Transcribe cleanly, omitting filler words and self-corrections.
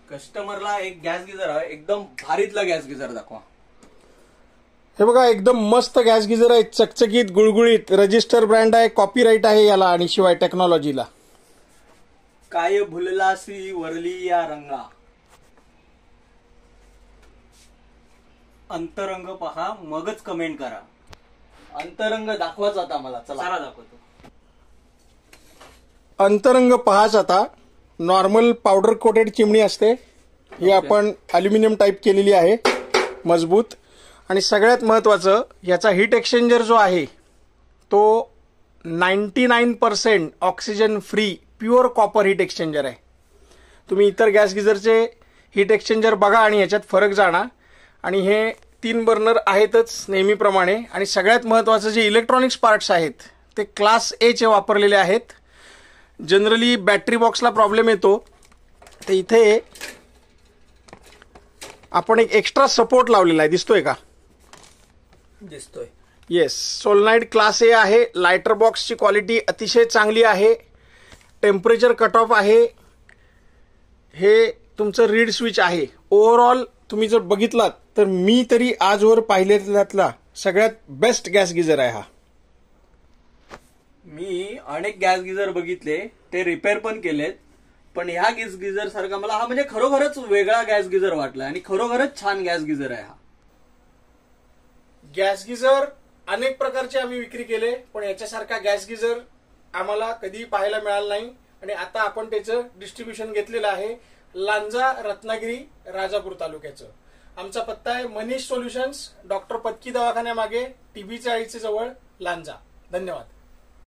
कस्टमरला एक gas geyser आहे, एकदम भारीतला गॅस गिझर दाखवा. हे बघा, एकदम मस्त गॅस गिझर आहे, चकचकीत, गुळगुळीत, रजिस्टर ब्रँड आहे, कॉपीराईट आहे याला, आणि शिवाय टेक्नॉलॉजीला. काय भुललासी वरली या रंगा, अंतरंग पहा मगच कमेंट करा. अंतरंग दाखवाच आता मला, चला दाखवतो. अंतरंग पहाच आता. नॉर्मल पावडर कोटेड चिमणी असते, ही आपण अल्युमिनियम टाईप केलेली आहे, मजबूत. आणि सगळ्यात महत्वाचं, याचा हीट एक्सचेंजर जो आहे तो 99% oxygen free pure copper heat exchanger आहे. तुम्ही इतर गॅस गिझरचे हीट एक्सचेंजर बघा आणि याच्यात फरक जाणा. आणि हे 3 बर्नर आहेतच नेहमीप्रमाणे. आणि सगळ्यात महत्त्वाचं, जे इलेक्ट्रॉनिक्स पार्ट्स आहेत ते क्लास ए चे वापरलेले आहेत. जनरली बॅटरी बॉक्सला प्रॉब्लेम येतो, तर इथे आपण एक एक्स्ट्रा सपोर्ट लावलेला आहे, दिसतोय का? दिसतोय. येस, सोलनाईड क्लास ए आहे. लायटर बॉक्सची क्वालिटी अतिशय चांगली आहे. टेम्परेचर कट ऑफ आहे. हे तुमचं रीड स्विच आहे. ओव्हरऑल तुम्ही जर बघितलात तर मी तरी आजवर पाहिलेल्यातला सगळ्यात बेस्ट गॅस गिझर आहे हा. मी अनेक गॅस गिझर बघितले, ते रिपेअर पण केलेत, पण ह्या गॅस गिझर सारखा मला हा म्हणजे खरोखरच वेगळा गॅस गिझर वाटला आणि खरोखरच छान गॅस गिझर आहे हा. गॅस गिझर अनेक प्रकारचे आम्ही विक्री केले, पण याच्यासारखा गॅस गिझर आम्हाला कधी पाहायला मिळाला नाही. आणि आता आपण त्याचं डिस्ट्रीब्युशन घेतलेलं आहे, लांजा, रत्नागिरी, राजापूर तालुक्याचं. आमचा पत्ता आहे मनीष सोल्युशन्स, डॉक्टर पत्की दवाखान्यामागे, TB चाळीच्या जवळ, लांजा. धन्यवाद.